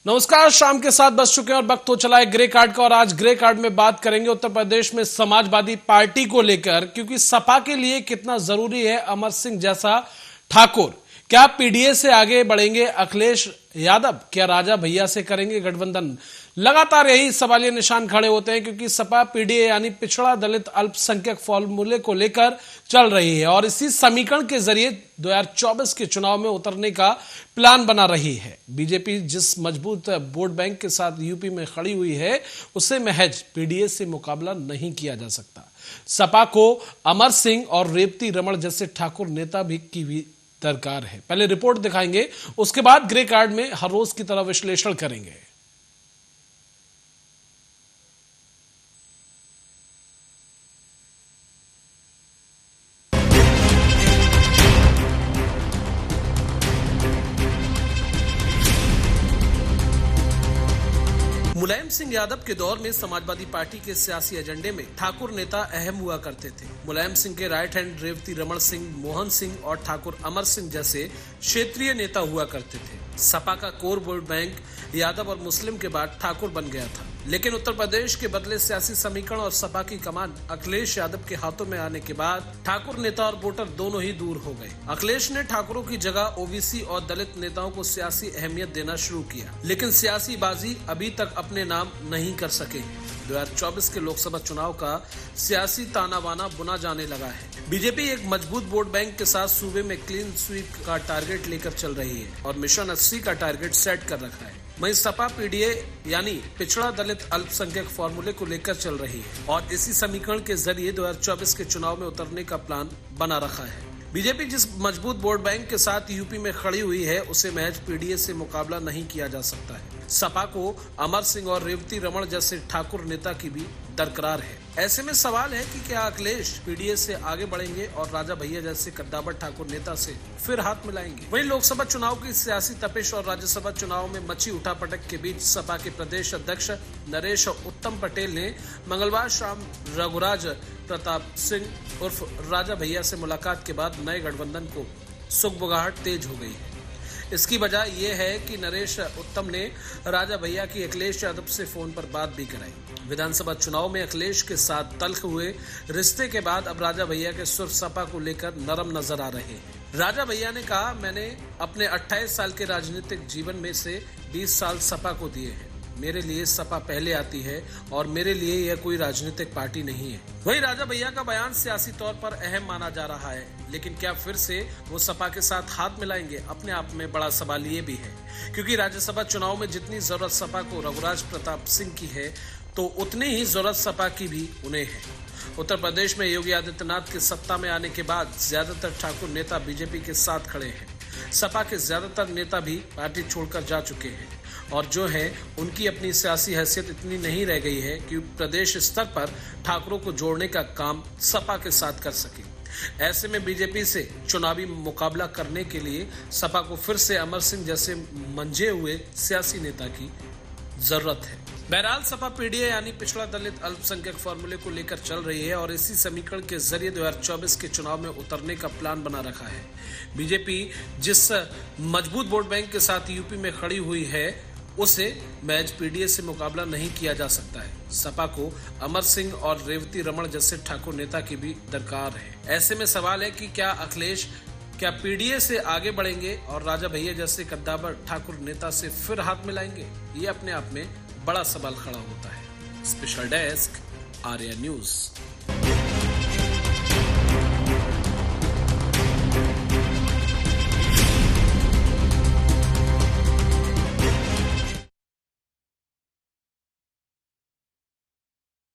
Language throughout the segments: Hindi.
नमस्कार, शाम के 7 बज चुके हैं और वक्त हो चला है ग्रे कार्ड का। और आज ग्रे कार्ड में बात करेंगे उत्तर प्रदेश में समाजवादी पार्टी को लेकर, क्योंकि सपा के लिए कितना जरूरी है अमर सिंह जैसा ठाकुर। क्या पीडीए से आगे बढ़ेंगे अखिलेश यादव? क्या राजा भैया से करेंगे गठबंधन? लगातार यही सवालिया निशान खड़े होते हैं, क्योंकि सपा पीडीए यानी पिछड़ा दलित अल्पसंख्यक फॉर्मूले को लेकर चल रही है और इसी समीकरण के जरिए 2024 के चुनाव में उतरने का प्लान बना रही है। बीजेपी जिस मजबूत वोट बैंक के साथ यूपी में खड़ी हुई है, उससे महज पीडीए से मुकाबला नहीं किया जा सकता। सपा को अमर सिंह और रेवती रमण जैसे ठाकुर नेता की भी दरकार है। पहले रिपोर्ट दिखाएंगे, उसके बाद ग्रे कार्ड में हर रोज की तरह विश्लेषण करेंगे। मुलायम सिंह यादव के दौर में समाजवादी पार्टी के सियासी एजेंडे में ठाकुर नेता अहम हुआ करते थे। मुलायम सिंह के राइट हैंड रेवती रमण सिंह, मोहन सिंह और ठाकुर अमर सिंह जैसे क्षेत्रीय नेता हुआ करते थे। सपा का कोर वोट बैंक यादव और मुस्लिम के बाद ठाकुर बन गया था, लेकिन उत्तर प्रदेश के बदले सियासी समीकरण और सपा की कमान अखिलेश यादव के हाथों में आने के बाद ठाकुर नेता और वोटर दोनों ही दूर हो गए। अखिलेश ने ठाकुरों की जगह ओबीसी और दलित नेताओं को सियासी अहमियत देना शुरू किया, लेकिन सियासी बाजी अभी तक अपने नाम नहीं कर सके। 2024 के लोकसभा चुनाव का सियासी ताना बाना बुना जाने लगा है। बीजेपी एक मजबूत वोट बैंक के साथ सूबे में क्लीन स्वीप का टारगेट लेकर चल रही है और मिशन 80 का टारगेट सेट कर रखा है। वहीं सपा पीडीए यानी पिछड़ा दलित अल्पसंख्यक फॉर्मूले को लेकर चल रही है और इसी समीकरण के जरिए 2024 के चुनाव में उतरने का प्लान बना रखा है। बीजेपी जिस मजबूत वोट बैंक के साथ यूपी में खड़ी हुई है, उसे महज पीडीए से मुकाबला नहीं किया जा सकता है। सपा को अमर सिंह और रेवती रमण जैसे ठाकुर नेता की भी दरकार है। ऐसे में सवाल है कि क्या अखिलेश पीडीए से आगे बढ़ेंगे और राजा भैया जैसे कद्दावर ठाकुर नेता से फिर हाथ मिलाएंगे? वहीं लोकसभा चुनाव की सियासी तपिश और राज्यसभा चुनाव में मची उठापटक के बीच सपा के प्रदेश अध्यक्ष नरेश उत्तम पटेल ने मंगलवार शाम रघुराज प्रताप सिंह उर्फ राजा भैया से मुलाकात के बाद नए गठबंधन को सुगबुगाहट तेज हो गई है। इसकी वजह यह है कि नरेश उत्तम ने राजा भैया की अखिलेश यादव से फोन पर बात भी कराई। विधानसभा चुनाव में अखिलेश के साथ तल्ख हुए रिश्ते के बाद अब राजा भैया के सुर सपा को लेकर नरम नजर आ रहे हैं। राजा भैया ने कहा, मैंने अपने 28 साल के राजनीतिक जीवन में से 20 साल सपा को दिए हैं। मेरे लिए सपा पहले आती है और मेरे लिए यह कोई राजनीतिक पार्टी नहीं है। वहीं राजा भैया का बयान सियासी तौर पर अहम माना जा रहा है, लेकिन क्या फिर से वो सपा के साथ हाथ मिलाएंगे? अपने आप में बड़ा सवाल ये भी है, क्योंकि राज्यसभा चुनाव में जितनी जरूरत सपा को रघुराज प्रताप सिंह की है, तो उतनी ही जरूरत सपा की भी उन्हें है। उत्तर प्रदेश में योगी आदित्यनाथ के सत्ता में आने के बाद ज्यादातर ठाकुर नेता बीजेपी के साथ खड़े हैं। सपा के ज्यादातर नेता भी पार्टी छोड़कर जा चुके हैं और जो है उनकी अपनी सियासी हैसियत इतनी नहीं रह गई है कि प्रदेश स्तर पर ठाकुरों को जोड़ने का काम सपा के साथ कर सके। ऐसे में बीजेपी से चुनावी मुकाबला करने के लिए सपा को फिर से अमर सिंह जैसे मंझे हुए सियासी नेता की जरूरत है। बहरहाल सपा पीडीए यानी पिछड़ा दलित अल्पसंख्यक फॉर्मूले को लेकर चल रही है और इसी समीकरण के जरिए 2024 के चुनाव में उतरने का प्लान बना रखा है। बीजेपी जिस मजबूत वोट बैंक के साथ यूपी में खड़ी हुई है, उसे महज पीडीए से मुकाबला नहीं किया जा सकता है। सपा को अमर सिंह और रेवती रमण जैसे ठाकुर नेता की भी दरकार है। ऐसे में सवाल है कि क्या अखिलेश पीडीए से आगे बढ़ेंगे और राजा भैया जैसे कद्दावर ठाकुर नेता से फिर हाथ मिलाएंगे? ये अपने आप में बड़ा सवाल खड़ा होता है। Special desk, Arya news.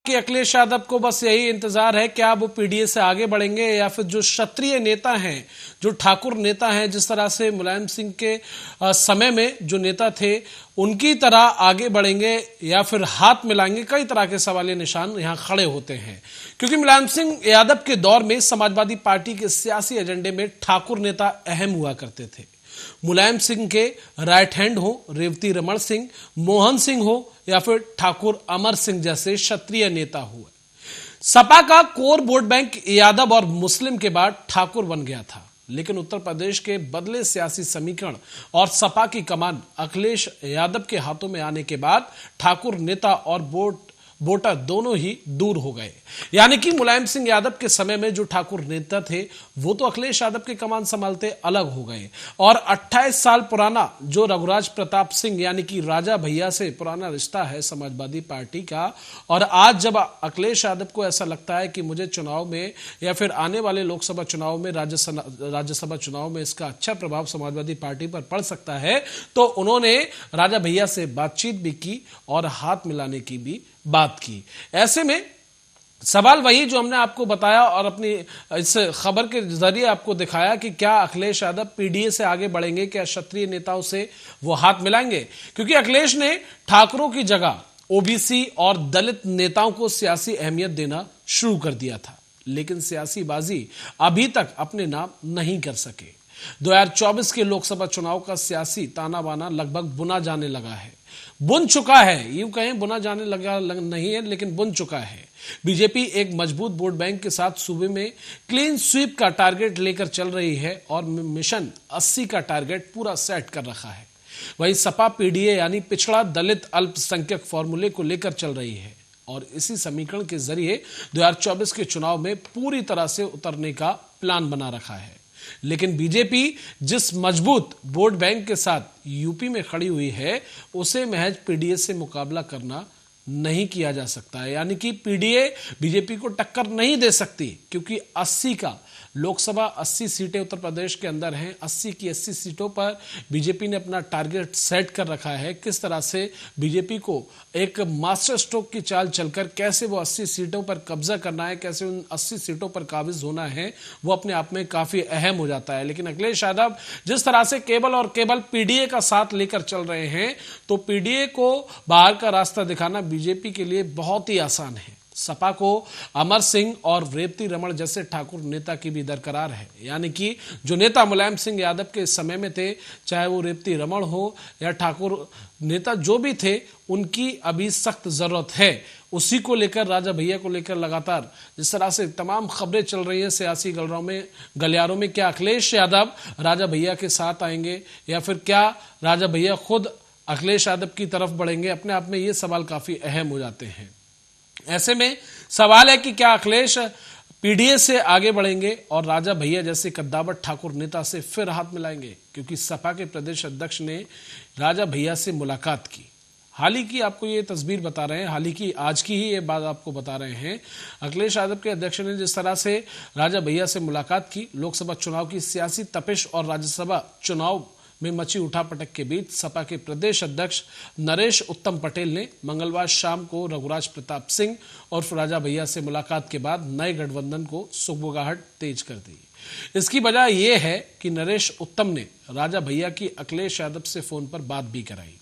कि अखिलेश यादव को बस यही इंतजार है कि अब वो पीडीए से आगे बढ़ेंगे या फिर जो क्षत्रिय नेता हैं, जो ठाकुर नेता हैं, जिस तरह से मुलायम सिंह के समय में जो नेता थे उनकी तरह आगे बढ़ेंगे या फिर हाथ मिलाएंगे। कई तरह के सवालिया निशान यहां खड़े होते हैं, क्योंकि मुलायम सिंह यादव के दौर में समाजवादी पार्टी के सियासी एजेंडे में ठाकुर नेता अहम हुआ करते थे। मुलायम सिंह के राइट हैंड हो रेवती रमण सिंह, मोहन सिंह हो या फिर ठाकुर अमर सिंह जैसे क्षत्रिय नेता हुए। सपा का कोर वोट बैंक यादव और मुस्लिम के बाद ठाकुर बन गया था। लेकिन उत्तर प्रदेश के बदले सियासी समीकरण और सपा की कमान अखिलेश यादव के हाथों में आने के बाद ठाकुर नेता और वोटर दोनों ही दूर हो गए। यानी कि मुलायम सिंह यादव के समय में जो ठाकुर नेता थे वो तो अखिलेश यादव की कमान संभालते अलग हो गए, और 28 साल पुराना जो रघुराज प्रताप सिंह यानी कि राजा भैया से पुराना रिश्ता है समाजवादी पार्टी का, और आज जब अखिलेश यादव को ऐसा लगता है कि मुझे चुनाव में या फिर आने वाले लोकसभा चुनाव में राज्यसभा चुनाव में इसका अच्छा प्रभाव समाजवादी पार्टी पर पड़ सकता है, तो उन्होंने राजा भैया से बातचीत भी की और हाथ मिलाने की भी बात की। ऐसे में सवाल वही जो हमने आपको बताया और अपनी इस खबर के जरिए आपको दिखाया कि क्या अखिलेश यादव पीडीए से आगे बढ़ेंगे, क्या क्षत्रिय नेताओं से वो हाथ मिलाएंगे, क्योंकि अखिलेश ने ठाकुरों की जगह ओबीसी और दलित नेताओं को सियासी अहमियत देना शुरू कर दिया था, लेकिन सियासी बाजी अभी तक अपने नाम नहीं कर सके। 2024 के लोकसभा चुनाव का सियासी ताना बाना लगभग बुना जाने लगा है, बुन चुका है, यूं कहें बुना जाने लगा नहीं है लेकिन बुन चुका है। बीजेपी एक मजबूत वोट बैंक के साथ सूबे में क्लीन स्वीप का टारगेट लेकर चल रही है और मिशन 80 का टारगेट पूरा सेट कर रखा है। वहीं सपा पीडीए यानी पिछड़ा दलित अल्पसंख्यक फॉर्मूले को लेकर चल रही है और इसी समीकरण के जरिए 2024 के चुनाव में पूरी तरह से उतरने का प्लान बना रखा है। लेकिन बीजेपी जिस मजबूत वोट बैंक के साथ यूपी में खड़ी हुई है उसे महज पीडीए से मुकाबला करना नहीं किया जा सकता है। यानी कि पीडीए बीजेपी को टक्कर नहीं दे सकती, क्योंकि 80 का लोकसभा 80 सीटें उत्तर प्रदेश के अंदर हैं। 80 की 80 सीटों पर बीजेपी ने अपना टारगेट सेट कर रखा है। किस तरह से बीजेपी को एक मास्टर स्ट्रोक की चाल चलकर कैसे वो 80 सीटों पर कब्जा करना है, कैसे उन 80 सीटों पर काबिज होना है, वो अपने आप में काफी अहम हो जाता है। लेकिन अखिलेश यादव जिस तरह से केवल और केवल पीडीए का साथ लेकर चल रहे हैं, तो पीडीए को बाहर का रास्ता दिखाना बीजेपी के लिए बहुत ही आसान है। सपा को अमर सिंह और रेवती रमण जैसे ठाकुर नेता की भी दरकरार है। यानी कि जो नेता मुलायम सिंह यादव के समय में थे, चाहे वो रेवती रमण हो या ठाकुर नेता जो भी थे, उनकी अभी सख्त जरूरत है। उसी को लेकर राजा भैया को लेकर लगातार जिस तरह से तमाम खबरें चल रही हैं सियासी गलियारों में, क्या अखिलेश यादव राजा भैया के साथ आएंगे या फिर क्या राजा भैया खुद अखिलेश यादव की तरफ बढ़ेंगे, अपने आप में ये सवाल काफी अहम हो जाते हैं। ऐसे में सवाल है कि क्या अखिलेश पीडीए से आगे बढ़ेंगे और राजा भैया जैसे कद्दावर ठाकुर नेता से फिर हाथ मिलाएंगे, क्योंकि सपा के प्रदेश अध्यक्ष ने राजा भैया से मुलाकात की। हाल ही की आपको ये तस्वीर बता रहे हैं, हाल ही की आज की ही ये बात आपको बता रहे हैं। अखिलेश यादव के अध्यक्ष ने जिस तरह से राजा भैया से मुलाकात की, लोकसभा चुनाव की सियासी तपिश और राज्यसभा चुनाव में मची उठापटक के बीच सपा के प्रदेश अध्यक्ष नरेश उत्तम पटेल ने मंगलवार शाम को रघुराज प्रताप सिंह और राजा भैया से मुलाकात के बाद नए गठबंधन को सुगबुगाहट तेज कर दी। इसकी वजह यह है कि नरेश उत्तम ने राजा भैया की अखिलेश यादव से फोन पर बात भी कराई।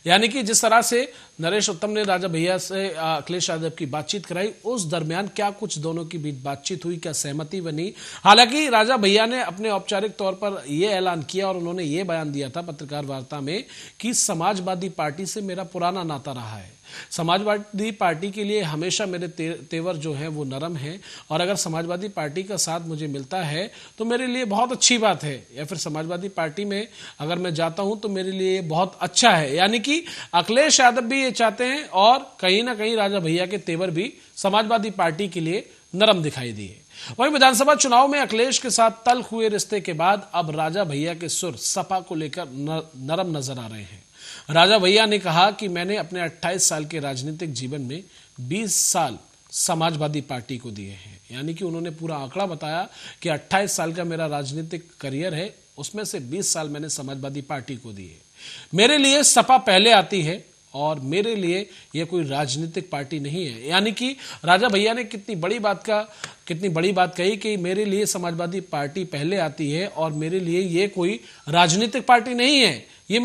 यानी कि जिस तरह से नरेश उत्तम ने राजा भैया से अखिलेश यादव की बातचीत कराई, उस दरमियान क्या कुछ दोनों के बीच बातचीत हुई, क्या सहमति बनी। हालांकि राजा भैया ने अपने औपचारिक तौर पर यह ऐलान किया और उन्होंने ये बयान दिया था पत्रकार वार्ता में कि समाजवादी पार्टी से मेरा पुराना नाता रहा है। समाजवादी पार्टी के लिए हमेशा मेरे तेवर जो है वो नरम है, और अगर समाजवादी पार्टी का साथ मुझे मिलता है तो मेरे लिए बहुत अच्छी बात है, या फिर समाजवादी पार्टी में अगर मैं जाता हूं तो मेरे लिए बहुत अच्छा है। यानी कि अखिलेश यादव भी ये चाहते हैं और कहीं ना कहीं राजा भैया के तेवर भी समाजवादी पार्टी के लिए नरम दिखाई दिए। वहीं विधानसभा चुनाव में अखिलेश के साथ तल्ख हुए रिश्ते के बाद अब राजा भैया के सुर सपा को लेकर नरम नजर आ रहे हैं। राजा भैया ने कहा कि मैंने अपने 28 साल के राजनीतिक जीवन में 20 साल समाजवादी पार्टी को दिए हैं। यानी कि उन्होंने पूरा आंकड़ा बताया कि 28 साल का मेरा राजनीतिक करियर है, उसमें से 20 साल मैंने समाजवादी पार्टी को दिए। मेरे लिए सपा पहले आती है और मेरे लिए यह कोई राजनीतिक पार्टी नहीं है। यानी कि राजा भैया ने कितनी बड़ी बात कही कि मेरे लिए समाजवादी पार्टी पहले आती है और मेरे लिए ये कोई राजनीतिक पार्टी नहीं है, ये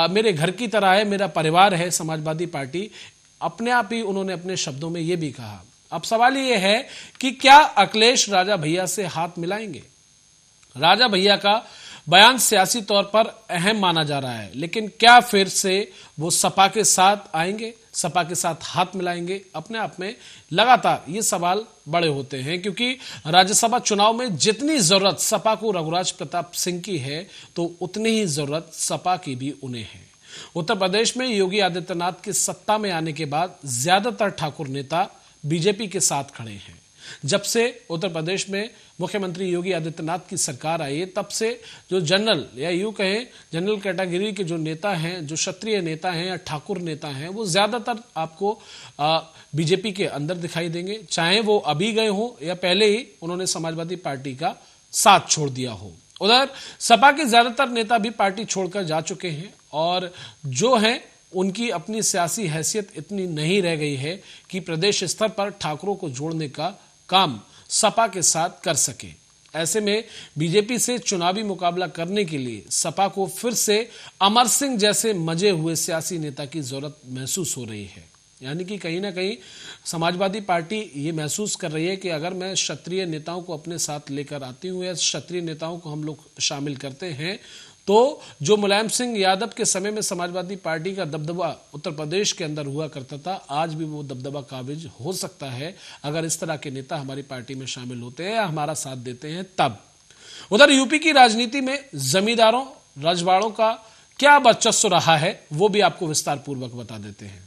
मेरे घर की तरह है, मेरा परिवार है समाजवादी पार्टी। अपने आप ही उन्होंने अपने शब्दों में ये भी कहा। अब सवाल ये है कि क्या अखिलेश राजा भैया से हाथ मिलाएंगे। राजा भैया का बयान सियासी तौर पर अहम माना जा रहा है, लेकिन क्या फिर से वो सपा के साथ आएंगे। सपा के साथ हाथ मिलाएंगे? अपने आप में लगातार ये सवाल बड़े होते हैं, क्योंकि राज्यसभा चुनाव में जितनी जरूरत सपा को रघुराज प्रताप सिंह की है, तो उतनी ही जरूरत सपा की भी उन्हें है। उत्तर प्रदेश में योगी आदित्यनाथ के सत्ता में आने के बाद ज्यादातर ठाकुर नेता बीजेपी के साथ खड़े हैं। जब से उत्तर प्रदेश में मुख्यमंत्री योगी आदित्यनाथ की सरकार आई है, तब से जो जनरल या यूं कहें जनरल कैटेगरी के जो नेता हैं, जो क्षत्रिय नेता हैं या ठाकुर नेता हैं, वो ज्यादातर आपको बीजेपी के अंदर दिखाई देंगे, चाहे वो अभी गए हो या पहले ही उन्होंने समाजवादी पार्टी का साथ छोड़ दिया हो। उधर सपा के ज्यादातर नेता भी पार्टी छोड़कर जा चुके हैं और जो हैं उनकी अपनी सियासी हैसियत इतनी नहीं रह गई है कि प्रदेश स्तर पर ठाकुरों को जोड़ने का काम सपा के साथ कर सके। ऐसे में बीजेपी से चुनावी मुकाबला करने के लिए सपा को फिर से अमर सिंह जैसे मजे हुए सियासी नेता की जरूरत महसूस हो रही है। यानी कि कहीं ना कहीं समाजवादी पार्टी ये महसूस कर रही है कि अगर मैं क्षत्रिय नेताओं को अपने साथ लेकर आती हूँ या क्षत्रिय नेताओं को हम लोग शामिल करते हैं, तो जो मुलायम सिंह यादव के समय में समाजवादी पार्टी का दबदबा उत्तर प्रदेश के अंदर हुआ करता था, आज भी वो दबदबा काबिज हो सकता है अगर इस तरह के नेता हमारी पार्टी में शामिल होते हैं या हमारा साथ देते हैं तब। उधर यूपी की राजनीति में जमींदारों रजवाड़ों का क्या वर्चस्व रहा है, वो भी आपको विस्तार पूर्वक बता देते हैं।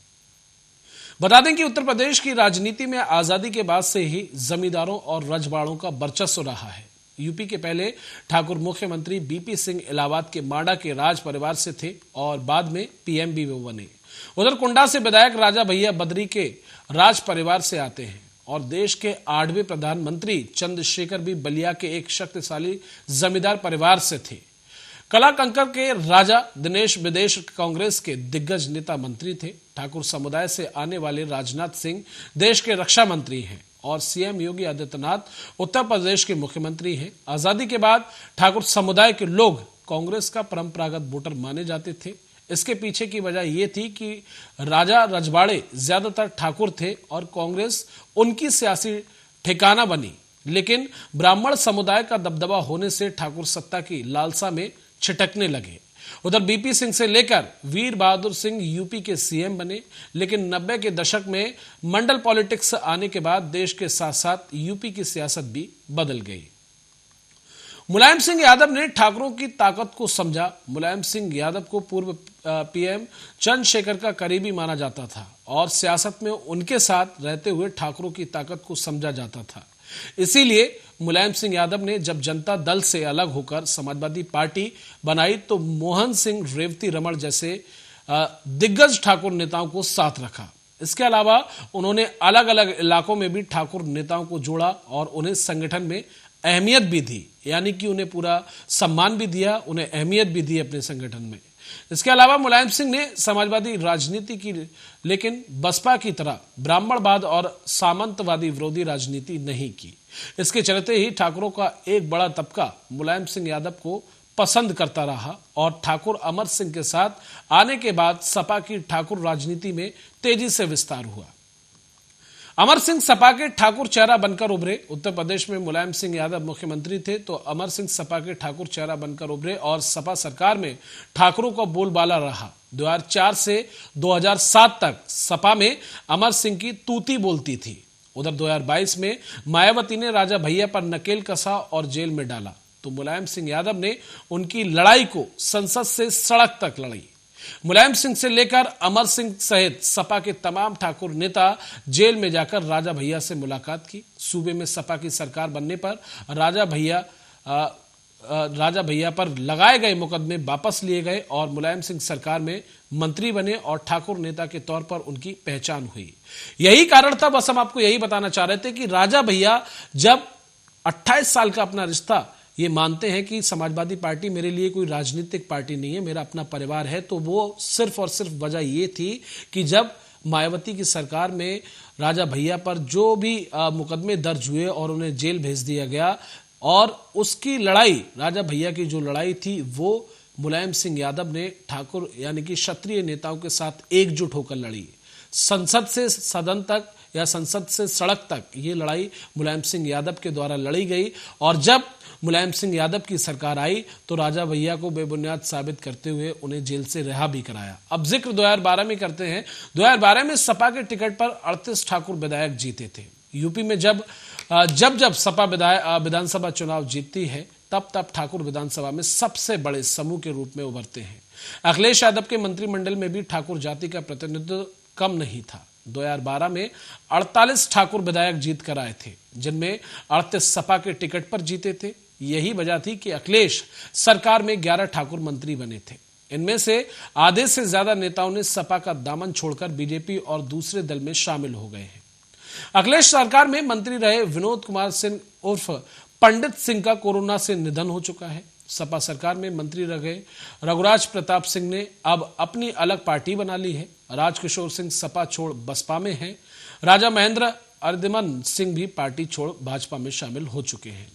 बता दें कि उत्तर प्रदेश की राजनीति में आजादी के बाद से ही जमींदारों और रजवाड़ों का वर्चस्व रहा है। यूपी के पहले ठाकुर मुख्यमंत्री बीपी सिंह इलाहाबाद के माडा के राज परिवार से थे और बाद में पीएम भी वो बने। उधर कुंडा से विधायक राजा भैया बद्री के राज परिवार से आते हैं और देश के 8वें प्रधानमंत्री चंद्रशेखर भी बलिया के एक शक्तिशाली जमींदार परिवार से थे। कला कंकर के राजा दिनेश विदेश कांग्रेस के दिग्गज नेता मंत्री थे। ठाकुर समुदाय से आने वाले राजनाथ सिंह देश के रक्षा मंत्री हैं और सीएम योगी आदित्यनाथ उत्तर प्रदेश के मुख्यमंत्री हैं। आजादी के बाद ठाकुर समुदाय के लोग कांग्रेस का परंपरागत वोटर माने जाते थे। इसके पीछे की वजह यह थी कि राजा रजवाड़े ज्यादातर ठाकुर थे और कांग्रेस उनकी सियासी ठिकाना बनी, लेकिन ब्राह्मण समुदाय का दबदबा होने से ठाकुर सत्ता की लालसा में छिटकने लगे। उधर बीपी सिंह से लेकर वीर बहादुर सिंह यूपी के सीएम बने, लेकिन 90 के दशक में मंडल पॉलिटिक्स आने के बाद देश के साथ साथ यूपी की सियासत भी बदल गई। मुलायम सिंह यादव ने ठाकुरों की ताकत को समझा। मुलायम सिंह यादव को पूर्व पीएम चंद्रशेखर का करीबी माना जाता था और सियासत में उनके साथ रहते हुए ठाकुरों की ताकत को समझा जाता था। इसीलिए मुलायम सिंह यादव ने जब जनता दल से अलग होकर समाजवादी पार्टी बनाई तो मोहन सिंह रेवती रमण जैसे दिग्गज ठाकुर नेताओं को साथ रखा। इसके अलावा उन्होंने अलग अलग इलाकों में भी ठाकुर नेताओं को जोड़ा और उन्हें संगठन में अहमियत भी दी, यानी कि उन्हें पूरा सम्मान भी दिया, उन्हें अहमियत भी दी अपने संगठन में। इसके अलावा मुलायम सिंह ने समाजवादी राजनीति की, लेकिन बसपा की तरह ब्राह्मणवाद और सामंतवादी विरोधी राजनीति नहीं की। इसके चलते ही ठाकुरों का एक बड़ा तबका मुलायम सिंह यादव को पसंद करता रहा और ठाकुर अमर सिंह के साथ आने के बाद सपा की ठाकुर राजनीति में तेजी से विस्तार हुआ। अमर सिंह सपा के ठाकुर चेहरा बनकर उभरे। उत्तर प्रदेश में मुलायम सिंह यादव मुख्यमंत्री थे तो अमर सिंह सपा के ठाकुर चेहरा बनकर उभरे और सपा सरकार में ठाकुरों का बोलबाला रहा। 2004 से 2007 तक सपा में अमर सिंह की तूती बोलती थी। उधर 2022 में मायावती ने राजा भैया पर नकेल कसा और जेल में डाला तो मुलायम सिंह यादव ने उनकी लड़ाई को संसद से सड़क तक लड़ी। मुलायम सिंह से लेकर अमर सिंह सहित सपा के तमाम ठाकुर नेता जेल में जाकर राजा भैया से मुलाकात की। सूबे में सपा की सरकार बनने पर राजा भैया पर लगाए गए मुकदमे वापस लिए गए और मुलायम सिंह सरकार में मंत्री बने और ठाकुर नेता के तौर पर उनकी पहचान हुई। यही कारण था, बस हम आपको यही बताना चाह रहे थे कि राजा भैया जब 28 साल का अपना रिश्ता ये मानते हैं कि समाजवादी पार्टी मेरे लिए कोई राजनीतिक पार्टी नहीं है, मेरा अपना परिवार है, तो वो सिर्फ और सिर्फ वजह ये थी कि जब मायावती की सरकार में राजा भैया पर जो भी मुकदमे दर्ज हुए और उन्हें जेल भेज दिया गया और उसकी लड़ाई, राजा भैया की जो लड़ाई थी वो मुलायम सिंह यादव ने ठाकुर यानी कि क्षत्रिय नेताओं के साथ एकजुट होकर लड़ी। संसद से सदन तक या संसद से सड़क तक ये लड़ाई मुलायम सिंह यादव के द्वारा लड़ी गई और जब मुलायम सिंह यादव की सरकार आई तो राजा भैया को बेबुनियाद साबित करते हुए उन्हें जेल से रिहा भी कराया। अब जिक्र 2012 में करते हैं। 2012 में सपा के टिकट पर 38 ठाकुर विधायक जीते थे। यूपी में जब सपा विधानसभा चुनाव जीतती है तब ठाकुर विधानसभा में सबसे बड़े समूह के रूप में उभरते हैं। अखिलेश यादव के मंत्रिमंडल में भी ठाकुर जाति का प्रतिनिधित्व कम नहीं था। 2012 में 48 ठाकुर विधायक जीत कर आए थे, जिनमें 38 सपा के टिकट पर जीते थे। यही वजह थी कि अखिलेश सरकार में 11 ठाकुर मंत्री बने थे। इनमें से आधे से ज्यादा नेताओं ने सपा का दामन छोड़कर बीजेपी और दूसरे दल में शामिल हो गए हैं। अखिलेश सरकार में मंत्री रहे विनोद कुमार सिंह उर्फ पंडित सिंह का कोरोना से निधन हो चुका है। सपा सरकार में मंत्री रहे रघुराज प्रताप सिंह ने अब अपनी अलग पार्टी बना ली है। राजकिशोर सिंह सपा छोड़ बसपा में हैं। राजा महेंद्र अर्दिमन सिंह भी पार्टी छोड़ भाजपा में शामिल हो चुके हैं।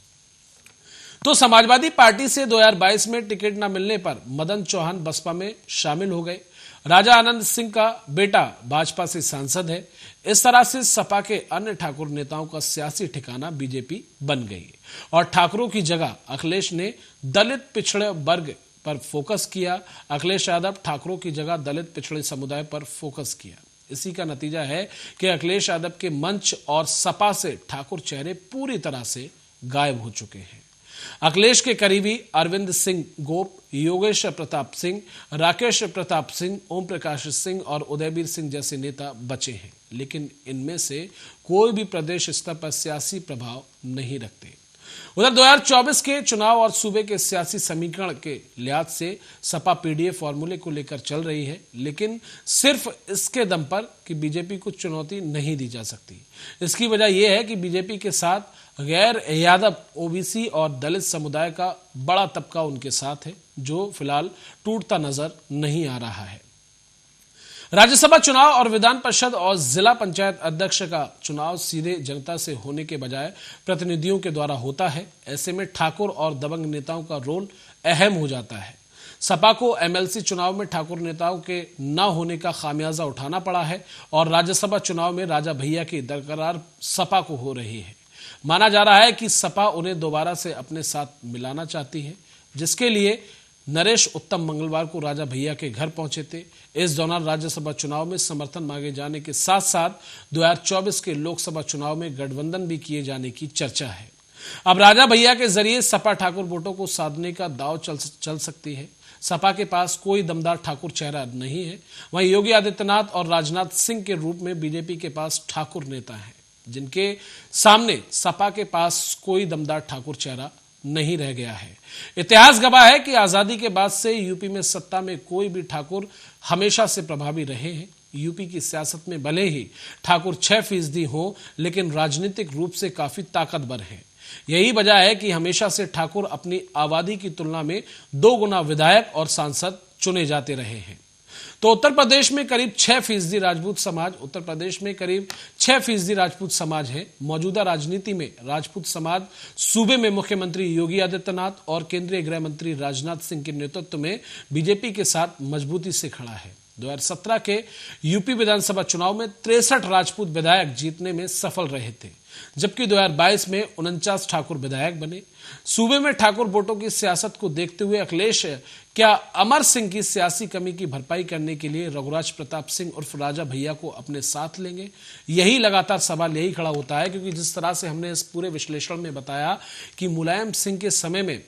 तो समाजवादी पार्टी से 2022 में टिकट न मिलने पर मदन चौहान बसपा में शामिल हो गए। राजा आनंद सिंह का बेटा भाजपा से सांसद है। इस तरह से सपा के अन्य ठाकुर नेताओं का सियासी ठिकाना बीजेपी बन गई और ठाकुरों की जगह अखिलेश ने दलित पिछड़े वर्ग पर फोकस किया। अखिलेश यादव ठाकुरों की जगह दलित पिछड़े समुदाय पर फोकस किया। इसी का नतीजा है कि अखिलेश यादव के मंच और सपा से ठाकुर चेहरे पूरी तरह से गायब हो चुके हैं। अखिलेश के करीबी अरविंद सिंह गोप, योगेश प्रताप सिंह, राकेश प्रताप सिंह, ओम प्रकाश सिंह और उदयवीर सिंह जैसे नेता बचे हैं, लेकिन इनमें से कोई भी प्रदेश स्तर पर सियासी प्रभाव नहीं रखते। उधर 2024 के चुनाव और सूबे के सियासी समीकरण के लिहाज से सपा पीडीए फॉर्मूले को लेकर चल रही है, लेकिन सिर्फ इसके दम पर कि बीजेपी को चुनौती नहीं दी जा सकती। इसकी वजह यह है कि बीजेपी के साथ गैर यादव, ओबीसी और दलित समुदाय का बड़ा तबका उनके साथ है, जो फिलहाल टूटता नजर नहीं आ रहा है। राज्यसभा चुनाव और विधान परिषद और जिला पंचायत अध्यक्ष का चुनाव सीधे जनता से होने के बजाय प्रतिनिधियों के द्वारा होता है। ऐसे में ठाकुर और दबंग नेताओं का रोल अहम हो जाता है। सपा को एमएलसी चुनाव में ठाकुर नेताओं के न होने का खामियाजा उठाना पड़ा है और राज्यसभा चुनाव में राजा भैया की दरकरार सपा को हो रही है। माना जा रहा है कि सपा उन्हें दोबारा से अपने साथ मिलाना चाहती है, जिसके लिए नरेश उत्तम मंगलवार को राजा भैया के घर पहुंचे थे। इस दौरान राज्यसभा चुनाव में समर्थन मांगे जाने के साथ साथ 2024 के लोकसभा चुनाव में गठबंधन भी किए जाने की चर्चा है। अब राजा भैया के जरिए सपा ठाकुर वोटों को साधने का दांव चल सकती है। सपा के पास कोई दमदार ठाकुर चेहरा नहीं है। वहीं योगी आदित्यनाथ और राजनाथ सिंह के रूप में बीजेपी के पास ठाकुर नेता हैं, जिनके सामने सपा के पास कोई दमदार ठाकुर चेहरा नहीं रह गया है। इतिहास गवाह है कि आजादी के बाद से यूपी में सत्ता में कोई भी ठाकुर हमेशा से प्रभावी रहे हैं। यूपी की सियासत में भले ही ठाकुर 6% हो, लेकिन राजनीतिक रूप से काफी ताकतवर हैं। यही वजह है कि हमेशा से ठाकुर अपनी आबादी की तुलना में 2 गुना विधायक और सांसद चुने जाते रहे हैं। तो उत्तर प्रदेश में करीब 6% राजपूत समाज है। मौजूदा राजनीति में राजपूत समाज सूबे में मुख्यमंत्री योगी आदित्यनाथ और केंद्रीय गृह मंत्री राजनाथ सिंह के नेतृत्व में बीजेपी के साथ मजबूती से खड़ा है। 2017 के यूपी विधानसभा चुनाव में 63 राजपूत विधायक जीतने में सफल रहे थे, जबकि 2022 में 49 ठाकुर विधायक बने। सूबे में ठाकुर वोटों की सियासत को देखते हुए अखिलेश क्या अमर सिंह की सियासी कमी की भरपाई करने के लिए रघुराज प्रताप सिंह उर्फ राजा भैया को अपने साथ लेंगे? यही लगातार सवाल यही खड़ा होता है, क्योंकि जिस तरह से हमने इस पूरे विश्लेषण में बताया कि मुलायम सिंह के समय में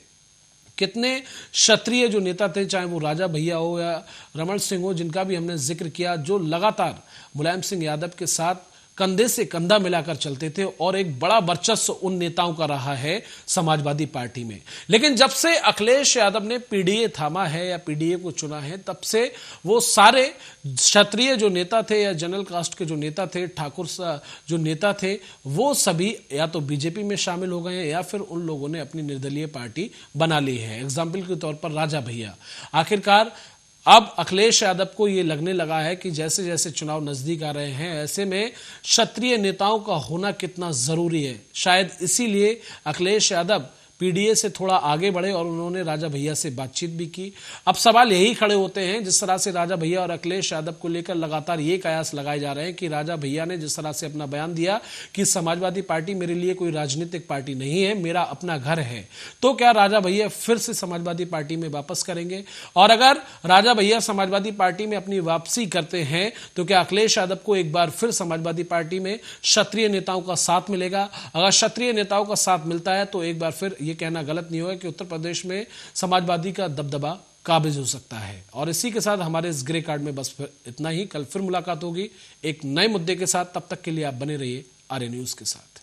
कितने क्षत्रिय जो नेता थे, चाहे वो राजा भैया हो या रमण सिंह हो, जिनका भी हमने जिक्र किया, जो लगातार मुलायम सिंह यादव के साथ कंधे से कंधा मिलाकर चलते थे और एक बड़ा वर्चस्व उन नेताओं का रहा है समाजवादी पार्टी में। लेकिन जब से अखिलेश यादव ने पीडीए थामा है या पीडीए को चुना है, तब से वो सारे क्षत्रिय जो नेता थे या जनरल कास्ट के जो नेता थे, ठाकुर जो नेता थे, वो सभी या तो बीजेपी में शामिल हो गए हैं या फिर उन लोगों ने अपनी निर्दलीय पार्टी बना ली है। एग्जाम्पल के तौर पर राजा भैया। आखिरकार अब अखिलेश यादव को ये लगने लगा है कि जैसे जैसे चुनाव नजदीक आ रहे हैं, ऐसे में क्षत्रिय नेताओं का होना कितना जरूरी है। शायद इसीलिए अखिलेश यादव पीडीए से थोड़ा आगे बढ़े और उन्होंने राजा भैया से बातचीत भी की। अब सवाल यही खड़े होते हैं, जिस तरह से राजा भैया और अखिलेश यादव को लेकर लगातार ये कयास लगाए जा रहे हैं कि राजा भैया ने जिस तरह से अपना बयान दिया कि समाजवादी पार्टी मेरे लिए कोई राजनीतिक पार्टी नहीं है, मेरा अपना घर है, तो क्या राजा भैया फिर से समाजवादी पार्टी में वापस करेंगे? और अगर राजा भैया समाजवादी पार्टी में अपनी वापसी करते हैं तो क्या अखिलेश यादव को एक बार फिर समाजवादी पार्टी में क्षत्रिय नेताओं का साथ मिलेगा? अगर क्षत्रिय नेताओं का साथ मिलता है तो एक बार फिर यह कहना गलत नहीं होगा कि उत्तर प्रदेश में समाजवादी का दबदबा काबिज हो सकता है। और इसी के साथ हमारे इस ग्रे कार्ड में बस इतना ही। कल फिर मुलाकात होगी एक नए मुद्दे के साथ। तब तक के लिए आप बने रहिए आर्य न्यूज के साथ।